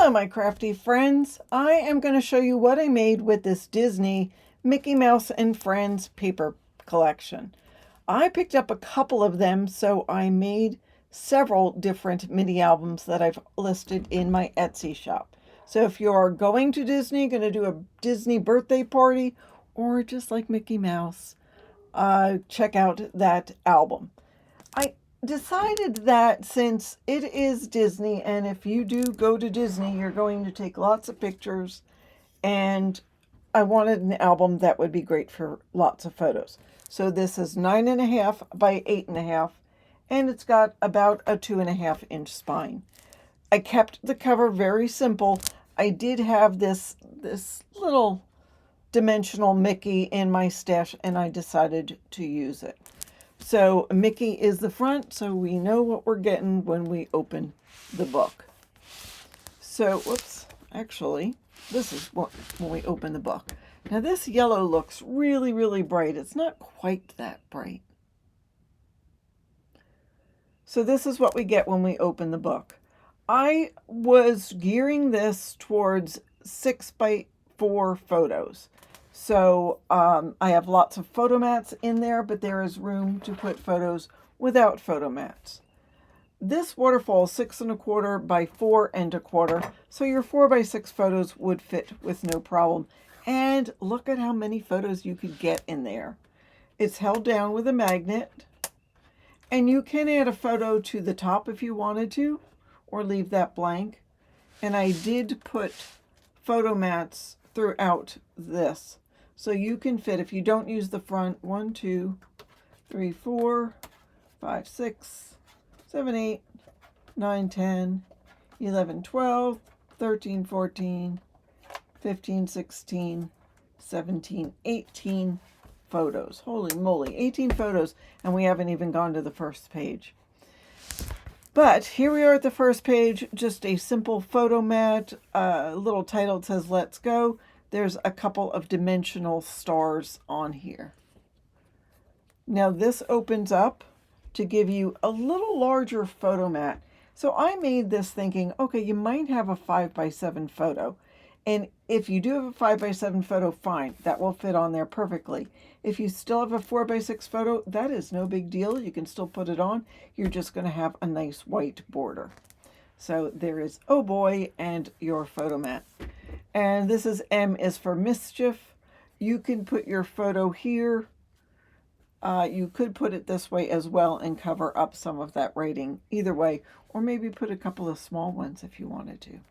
Hello, my crafty friends. I am going to show you what I made with this Disney Mickey Mouse and Friends paper collection. I picked up a couple of them, so I made several different mini albums that I've listed in my Etsy shop. So if you're going to Disney, going to do a Disney birthday party, or just like Mickey Mouse, check out that album. I decided that since it is Disney, and if you do go to Disney, you're going to take lots of pictures, and I wanted an album that would be great for lots of photos. So this is 9.5 by 8.5, and it's got about a 2.5-inch spine. I kept the cover very simple. I did have this little dimensional Mickey in my stash, and I decided to use it. So Mickey is the front, so we know what we're getting when we open the book. So, whoops, actually, this is what when we open the book. Now this yellow looks really, really bright. It's not quite that bright. So this is what we get when we open the book. I was gearing this towards 6x4 photos. So I have lots of photo mats in there, but there is room to put photos without photo mats. This waterfall is 6.25 by 4.25, so your 4x6 photos would fit with no problem. And look at how many photos you could get in there. It's held down with a magnet, and you can add a photo to the top if you wanted to, or leave that blank. And I did put photo mats throughout this. So you can fit, if you don't use the front, 1, 2, 3, 4, 5, 6, 7, 8, 9, 10, 11, 12, 13, 14, 15, 16, 17, 18 photos. Holy moly, 18 photos, and we haven't even gone to the first page. But here we are at the first page, just a simple photo mat, a little title that says "Let's Go." There's a couple of dimensional stars on here. Now this opens up to give you a little larger photo mat. So I made this thinking, okay, you might have a 5x7 photo. And if you do have a 5x7 photo, fine, that will fit on there perfectly. If you still have a 4x6 photo, that is no big deal. You can still put it on. You're just going to have a nice white border. So there is Oh Boy and your photo mat. And this is M is for mischief. You can put your photo here. You could put it this way as well and cover up some of that writing either way, or maybe put a couple of small ones if you wanted to.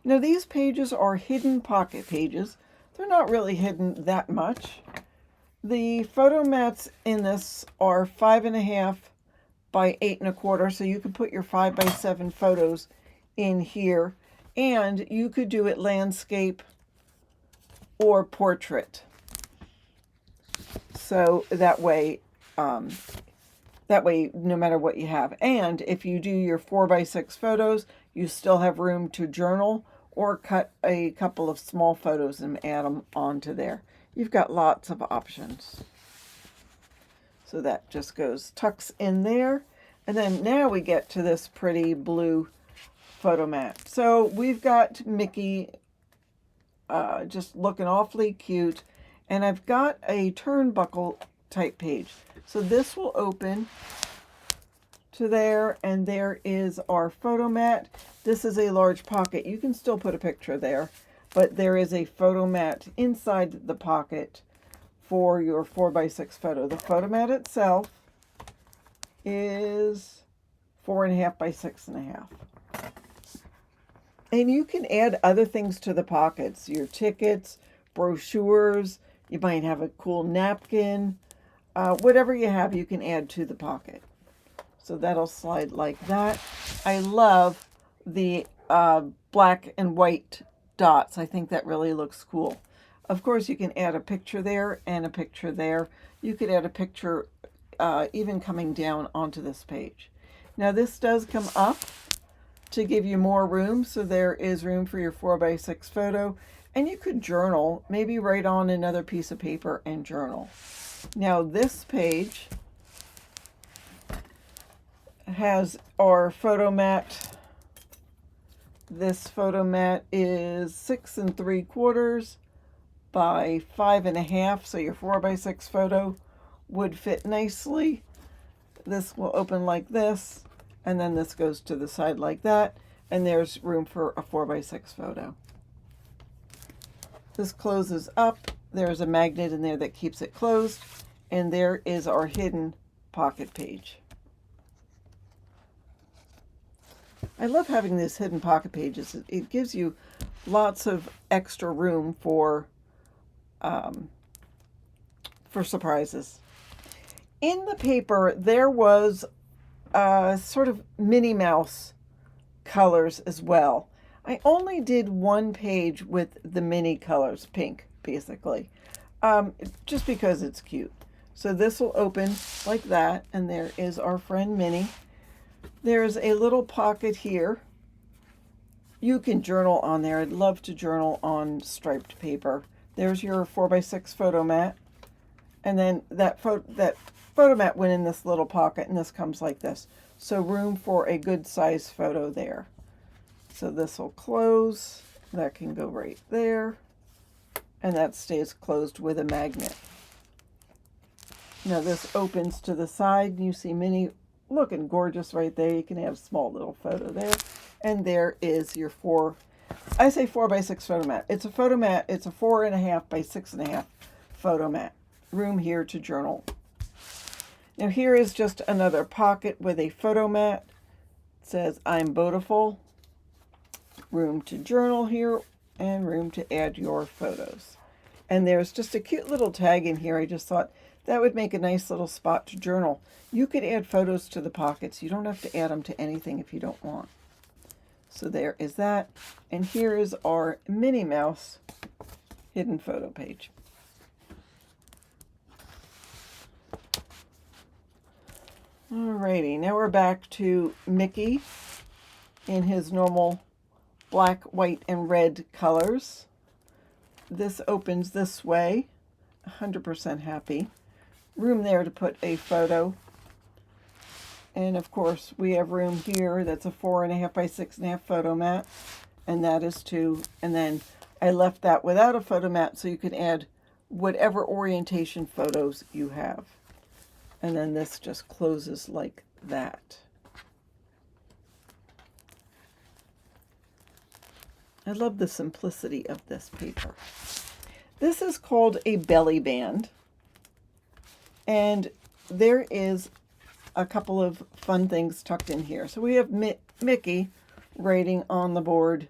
Now these pages are hidden pocket pages. They're not really hidden that much. The photo mats in this are 5.5 by 8.25, so you could put your 5x7 photos in here, and you could do it landscape or portrait. So that way, no matter what you have. And if you do your 4x6 photos, you still have room to journal or cut a couple of small photos and add them onto there. You've got lots of options. So that just tucks in there. And then now we get to this pretty blue photo mat. So we've got Mickey just looking awfully cute. And I've got a turnbuckle type page. So this will open to there, and there is our photo mat. This is a large pocket. You can still put a picture there, but there is a photo mat inside the pocket for your 4x6 photo. The photo mat itself is 4.5 by 6.5. And you can add other things to the pockets, your tickets, brochures. You might have a cool napkin. Whatever you have, you can add to the pocket. So that'll slide like that. I love the black and white dots. I think that really looks cool. Of course, you can add a picture there and a picture there. You could add a picture even coming down onto this page. Now this does come up to give you more room. So there is room for your 4x6 photo. And you could journal, maybe write on another piece of paper and journal. Now this page has our photo mat This photo mat is 6 3/4 by 5.5, so your 4x6 photo would fit nicely. This will open like this, and then this goes to the side like that, and there's room for a 4x6 photo. This closes up. There's a magnet in there that keeps it closed, and there is our hidden pocket page. I love having these hidden pocket pages. It gives you lots of extra room for surprises. In the paper, there was sort of Minnie Mouse colors as well. I only did one page with the Minnie colors, pink, basically, just because it's cute. So this will open like that, and there is our friend Minnie. There's a little pocket here. You can journal on there. I'd love to journal on striped paper. There's your 4x6 photo mat. And then that photo mat went in this little pocket, and this comes like this. So room for a good size photo there. So this will close. That can go right there. And that stays closed with a magnet. Now this opens to the side, and you see Minnie looking gorgeous right there. You can have a small little photo there. And there is your 4x6 photo mat. It's a photo mat. It's a 4.5 by 6.5 photo mat. Room here to journal. Now here is just another pocket with a photo mat. It says, I'm beautiful. Room to journal here, and room to add your photos. And there's just a cute little tag in here. I just thought that would make a nice little spot to journal. You could add photos to the pockets. You don't have to add them to anything if you don't want. So there is that. And here is our Minnie Mouse hidden photo page. Alrighty, now we're back to Mickey in his normal black, white, and red colors. This opens this way, 100% happy. Room there to put a photo. And of course, we have room here that's a 4.5 by 6.5 photo mat. And that is two. And then I left that without a photo mat so you can add whatever orientation photos you have. And then this just closes like that. I love the simplicity of this paper. This is called a belly band. And there is a couple of fun things tucked in here. So we have Mickey writing on the board.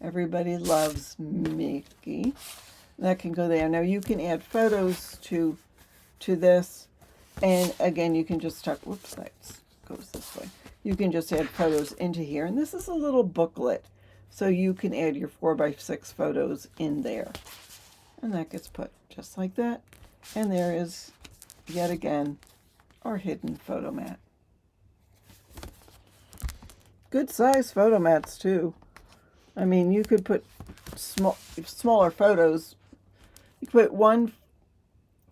Everybody loves Mickey. That can go there. Now you can add photos to this. And again, you can just tuck, whoops, that goes this way. You can just add photos into here. And this is a little booklet. So you can add your 4x6 photos in there. And that gets put just like that. And there is, yet again, our hidden photo mat. Good size photo mats too. I mean, you could put smaller photos. You could put one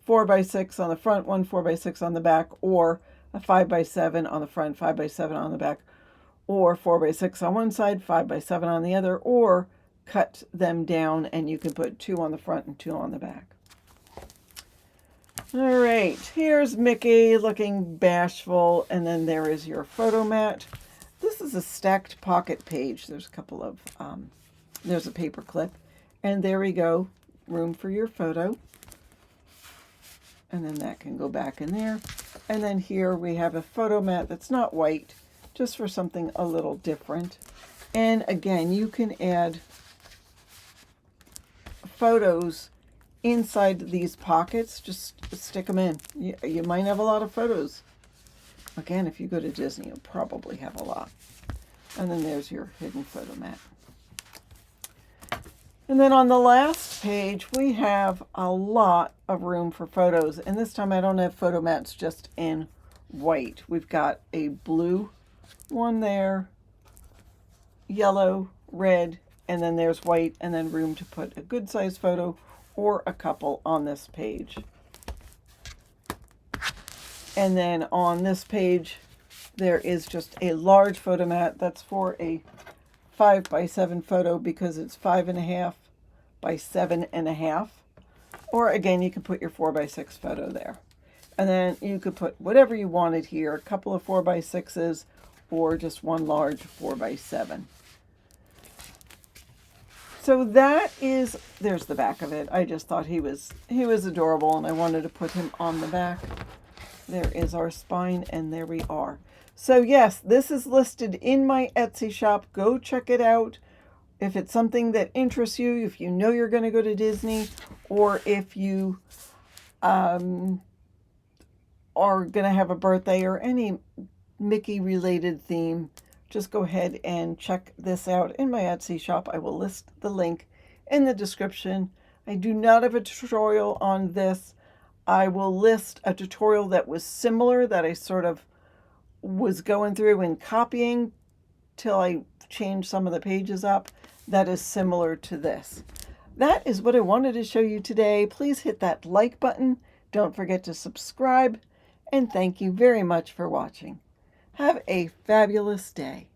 4x6 on the front, one 4x6 on the back, or a 5x7 on the front, 5x7 on the back, or 4x6 on one side, 5x7 on the other, or cut them down and you can put 2 on the front and 2 on the back. All right, here's Mickey looking bashful, and then there is your photo mat. This is a stacked pocket page. There's a couple of, there's a paper clip, and there we go, room for your photo. And then that can go back in there. And then here we have a photo mat that's not white, just for something a little different. And again, you can add photos inside these pockets. Just stick them in. You might have a lot of photos. Again, if you go to Disney, you'll probably have a lot. And then there's your hidden photo mat. And then on the last page, we have a lot of room for photos. And this time I don't have photo mats just in white. We've got a blue one there, yellow, red, and then there's white, and then room to put a good size photo or a couple on this page. And then on this page, there is just a large photo mat that's for a 5x7 photo because it's 5.5 by 7.5. Or again, you can put your 4x6 photo there. And then you could put whatever you wanted here, a couple of 4x6s or just one large 4x7. So that is, there's the back of it. I just thought he was adorable and I wanted to put him on the back. There is our spine and there we are. So yes, this is listed in my Etsy shop. Go check it out. If it's something that interests you, if you know you're going to go to Disney, or if you are going to have a birthday or any Mickey related theme, just go ahead and check this out in my Etsy shop. I will list the link in the description. I do not have a tutorial on this. I will list a tutorial that was similar that I sort of was going through and copying till I changed some of the pages up. That is similar to this. That is what I wanted to show you today. Please hit that like button. Don't forget to subscribe. And thank you very much for watching. Have a fabulous day.